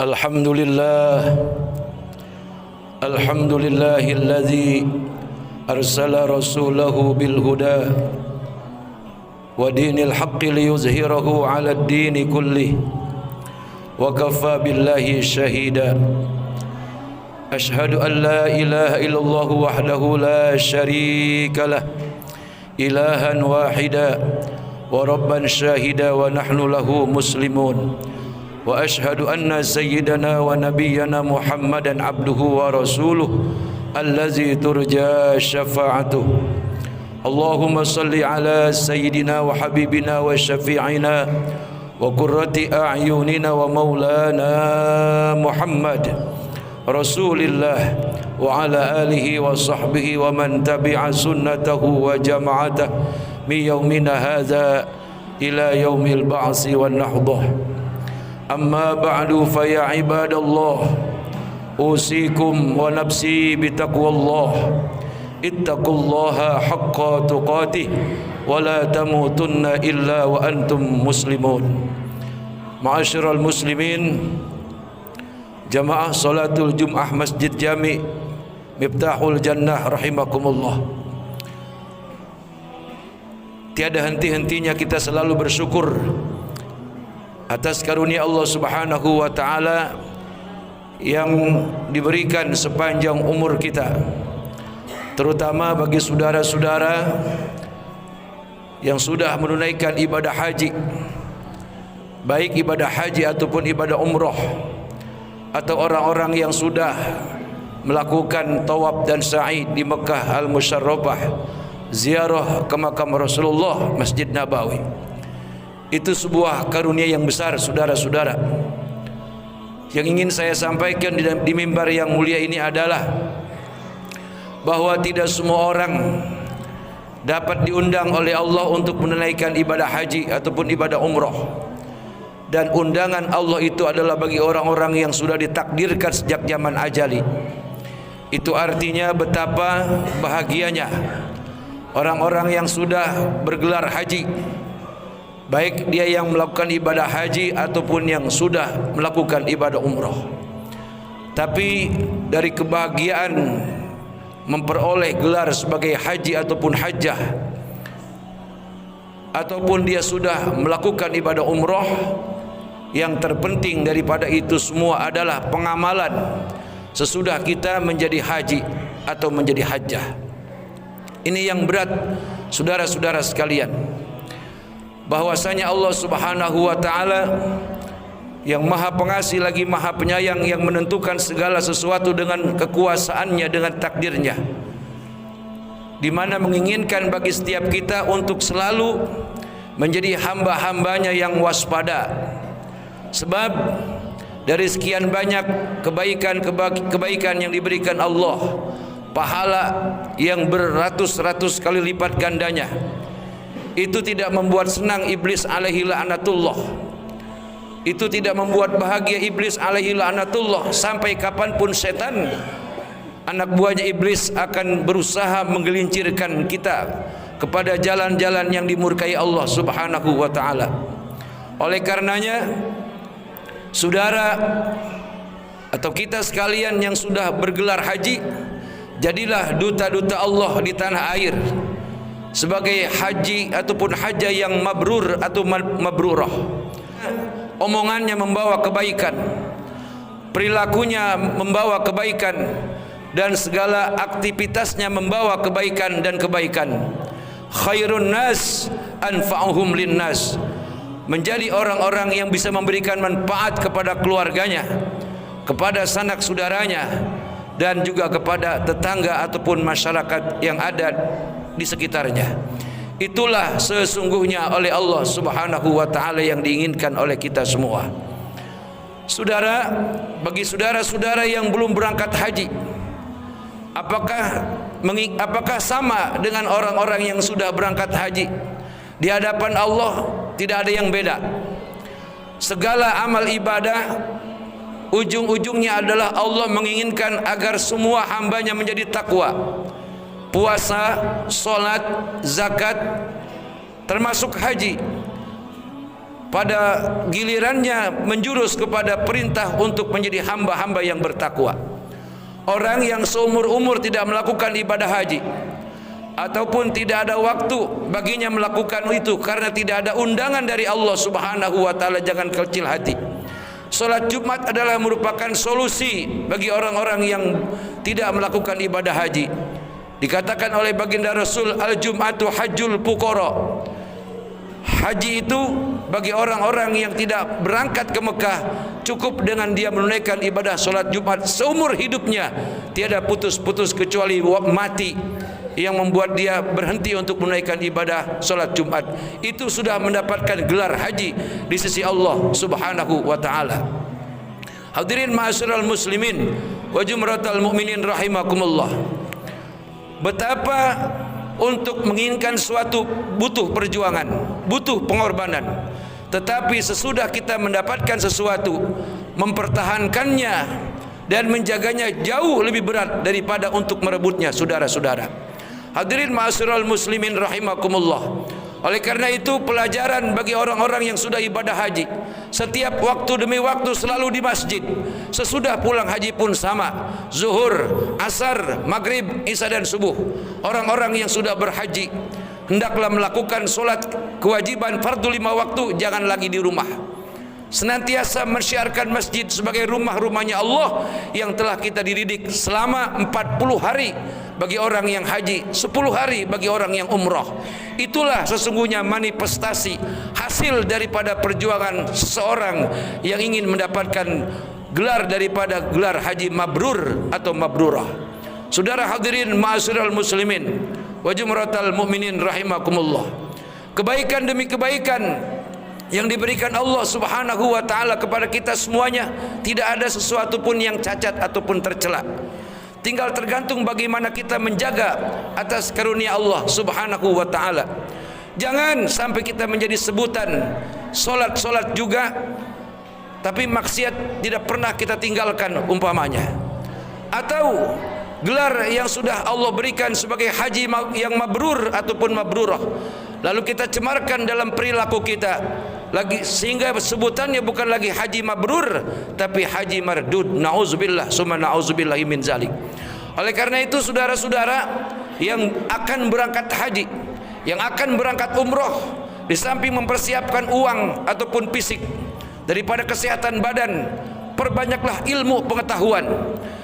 Alhamdulillah, alhamdulillahilladzi arsala rasulahu bil huda wa dinil haqqi liyuzhirahu 'alad dini kullih wa kafa billahi shahida. Ashhadu an la ilaha illallah wahdahu la syarika lah, ilahan wahida wa rabban syahida wa nahnu lahu muslimun. Wa ashhadu anna sayyidana wa nabiyyana Muhammadan abduhu wa rasuluh allazi turja syafa'atuh. Allahumma salli ala sayyidina wa habibina wa syafi'ina wa qurrati a'yunina wa maulana Muhammad Rasulillah wa ala alihi wa sahbihi wa man tabi'a sunnatahu wa jama'atah min yaumina hadha ila yaumil ba'si wan nahdah. Amma ba'du fa ya ibadallah, usikum wa nafsi bitaqwallah. Ittaqullaha haqqa tuqatih wa la tamutunna illa wa antum muslimun. Ma'asyiral muslimin, jamaah salatul Jum'ah Masjid Jami' Miftahul Jannah rahimakumullah. Tiada henti-hentinya kita selalu bersyukur atas karunia Allah Subhanahu wa taala yang diberikan sepanjang umur kita, terutama bagi saudara-saudara yang sudah menunaikan ibadah haji, baik ibadah haji ataupun ibadah umrah, atau orang-orang yang sudah melakukan tawaf dan sa'i di Mekah Al-Musyarrafah, ziarah ke makam Rasulullah, Masjid Nabawi. Itu sebuah karunia yang besar, saudara-saudara. Yang ingin saya sampaikan di mimbar yang mulia ini adalah bahwa tidak semua orang dapat diundang oleh Allah untuk menunaikan ibadah haji ataupun ibadah umrah. Dan undangan Allah itu adalah bagi orang-orang yang sudah ditakdirkan sejak zaman ajali. Itu artinya betapa bahagianya orang-orang yang sudah bergelar haji, baik dia yang melakukan ibadah haji ataupun yang sudah melakukan ibadah umrah. Tapi dari kebahagiaan memperoleh gelar sebagai haji ataupun hajjah, ataupun dia sudah melakukan ibadah umrah, yang terpenting daripada itu semua adalah pengamalan sesudah kita menjadi haji atau menjadi hajjah. Ini yang berat, saudara-saudara sekalian, bahwasanya Allah Subhanahu wa taala yang Maha Pengasih lagi Maha Penyayang, yang menentukan segala sesuatu dengan kekuasaannya, dengan takdirnya, di mana menginginkan bagi setiap kita untuk selalu menjadi hamba-hambanya yang waspada. Sebab dari sekian banyak kebaikan yang diberikan Allah, pahala yang beratus-ratus kali lipat gandanya, itu tidak membuat senang iblis alaihi la'natullah. Itu tidak membuat bahagia iblis alaihi la'natullah. Sampai kapanpun setan, anak buahnya iblis, akan berusaha menggelincirkan kita kepada jalan-jalan yang dimurkai Allah Subhanahu wa ta'ala. Oleh karenanya, saudara atau kita sekalian yang sudah bergelar haji, jadilah duta-duta Allah di tanah air sebagai haji ataupun hajjah yang mabrur atau mabrurah. Omongannya membawa kebaikan, perilakunya membawa kebaikan, dan segala aktivitasnya membawa kebaikan dan kebaikan. Khairun nas anfa'uhum linnas, menjadi orang-orang yang bisa memberikan manfaat kepada keluarganya, kepada sanak saudaranya, dan juga kepada tetangga ataupun masyarakat yang ada di sekitarnya. Itulah sesungguhnya oleh Allah Subhanahu wa ta'ala yang diinginkan oleh kita semua. Saudara, bagi saudara-saudara yang belum berangkat haji, apakah sama dengan orang-orang yang sudah berangkat haji? Di hadapan Allah tidak ada yang beda. Segala amal ibadah ujung-ujungnya adalah Allah menginginkan agar semua hambanya menjadi takwa. Puasa, solat, zakat, termasuk haji, pada gilirannya menjurus kepada perintah untuk menjadi hamba-hamba yang bertakwa. Orang yang seumur-umur tidak melakukan ibadah haji ataupun tidak ada waktu baginya melakukan itu karena tidak ada undangan dari Allah Subhanahu wa taala, jangan kecil hati. Salat Jumat adalah merupakan solusi bagi orang-orang yang tidak melakukan ibadah haji. Dikatakan oleh baginda Rasul, al-Jum'atu hajjul fuqara. Haji itu bagi orang-orang yang tidak berangkat ke Mekah, cukup dengan dia menunaikan ibadah solat Jumat seumur hidupnya, tiada putus-putus kecuali mati yang membuat dia berhenti untuk menunaikan ibadah solat Jumat. Itu sudah mendapatkan gelar haji di sisi Allah Subhanahu wa taala. Hadirin ma'asyiral muslimin wa jumratal mu'minin rahimakumullah. Betapa untuk menginginkan suatu butuh perjuangan, butuh pengorbanan. Tetapi sesudah kita mendapatkan sesuatu, mempertahankannya dan menjaganya jauh lebih berat daripada untuk merebutnya, saudara-saudara. Hadirin ma'asyiral muslimin rahimakumullah. Oleh karena itu pelajaran bagi orang-orang yang sudah ibadah haji, setiap waktu demi waktu selalu di masjid. Sesudah pulang haji pun sama, zuhur, asar, maghrib, isya dan subuh. Orang-orang yang sudah berhaji hendaklah melakukan solat kewajiban fardu 5 waktu, jangan lagi di rumah. Senantiasa mensyiarkan masjid sebagai rumah-rumahnya Allah yang telah kita dididik selama 40 hari bagi orang yang haji, 10 hari bagi orang yang umrah. Itulah sesungguhnya manifestasi hasil daripada perjuangan seseorang yang ingin mendapatkan gelar daripada gelar haji mabrur atau mabrurah. Saudara hadirin ma'asyiral muslimin wa jumratal mu'minin rahimakumullah. Kebaikan demi kebaikan yang diberikan Allah Subhanahu wa taala kepada kita semuanya, tidak ada sesuatu pun yang cacat ataupun tercela. Tinggal tergantung bagaimana kita menjaga atas karunia Allah Subhanahu wa taala. Jangan sampai kita menjadi sebutan solat-solat juga tapi maksiat tidak pernah kita tinggalkan umpamanya. Atau gelar yang sudah Allah berikan sebagai haji yang mabrur ataupun mabrurah, lalu kita cemarkan dalam perilaku kita lagi, sehingga sebutannya bukan lagi haji mabrur tapi haji mardud. Nauzubillah summa nauzubillahi min zalik. Oleh karena itu saudara-saudara yang akan berangkat haji, yang akan berangkat umroh, di samping mempersiapkan uang ataupun fisik daripada kesehatan badan, perbanyaklah ilmu pengetahuan.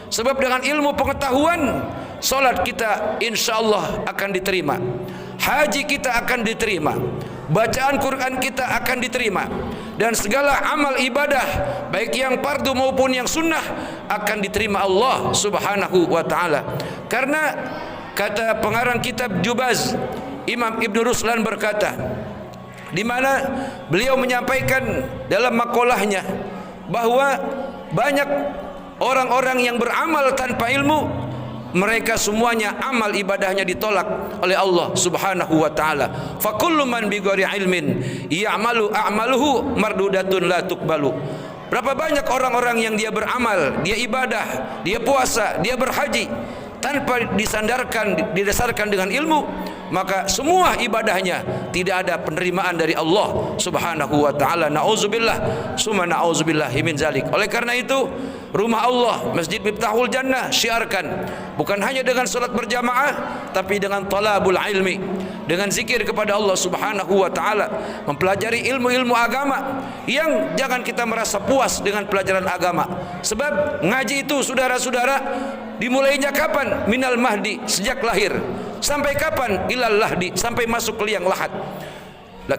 Sebab dengan ilmu pengetahuan, solat kita insya Allah akan diterima, haji kita akan diterima, bacaan Quran kita akan diterima, dan segala amal ibadah baik yang fardu maupun yang sunnah akan diterima Allah Subhanahu wa taala. Karena kata pengarang kitab Jubaz, Imam Ibn Ruslan berkata, di mana beliau menyampaikan dalam makolahnya bahwa banyak orang-orang yang beramal tanpa ilmu, mereka semuanya amal ibadahnya ditolak oleh Allah Subhanahu wa taala. Fa kullu man bi ghairi ilmin ya'malu a'maluhu mardudatun la tuqbalu. Berapa banyak orang-orang yang dia beramal, dia ibadah, dia puasa, dia berhaji tanpa didasarkan dengan ilmu, maka semua ibadahnya tidak ada penerimaan dari Allah Subhanahu wa taala. Nauzubillah summa nauzubillahi min zalik. Oleh karena itu, rumah Allah, Masjid Miftahul Jannah, syiarkan bukan hanya dengan salat berjamaah tapi dengan talabul ilmi, dengan zikir kepada Allah Subhanahu wa taala, mempelajari ilmu-ilmu agama yang jangan kita merasa puas dengan pelajaran agama. Sebab ngaji itu saudara-saudara dimulainya kapan? Minal mahdi, sejak lahir, sampai kapan? Ilal lahdi, sampai masuk ke liang lahat.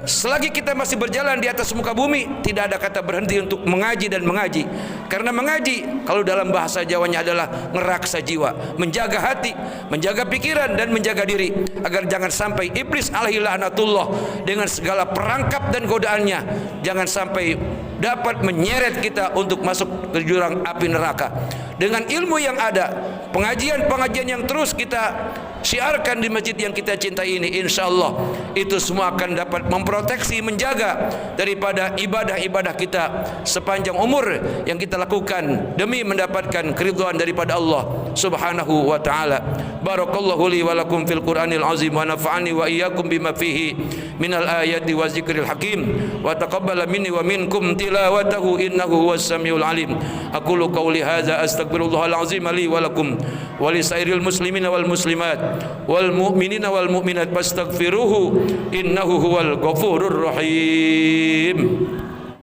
Selagi kita masih berjalan di atas muka bumi, tidak ada kata berhenti untuk mengaji dan mengaji. Karena mengaji, kalau dalam bahasa Jawanya adalah ngeraksa jiwa, menjaga hati, menjaga pikiran dan menjaga diri, agar jangan sampai iblis alaihi laknatullah dengan segala perangkap dan godaannya jangan sampai dapat menyeret kita untuk masuk ke jurang api neraka. Dengan ilmu yang ada, pengajian-pengajian yang terus kita syiarkan di masjid yang kita cintai ini, insya Allah itu semua akan dapat memproteksi, menjaga daripada ibadah-ibadah kita sepanjang umur yang kita lakukan demi mendapatkan keridhaan daripada Allah Subhanahu wa taala. Barakallahu li wa lakum fil Qur'anil azim wa nafa'ani wa iyyakum bima fihi minal ayati wa zikril hakim wa taqabbala minni wa minkum tilawatahu innahu huwas samiul alim. Aqulu qawli hadza astaghfirullahal azim li wa lakum wa li sairil muslimina wal muslimat wal mu'minina wal mu'minat fastaghfiruhu innahu huwal ghafurur rahim.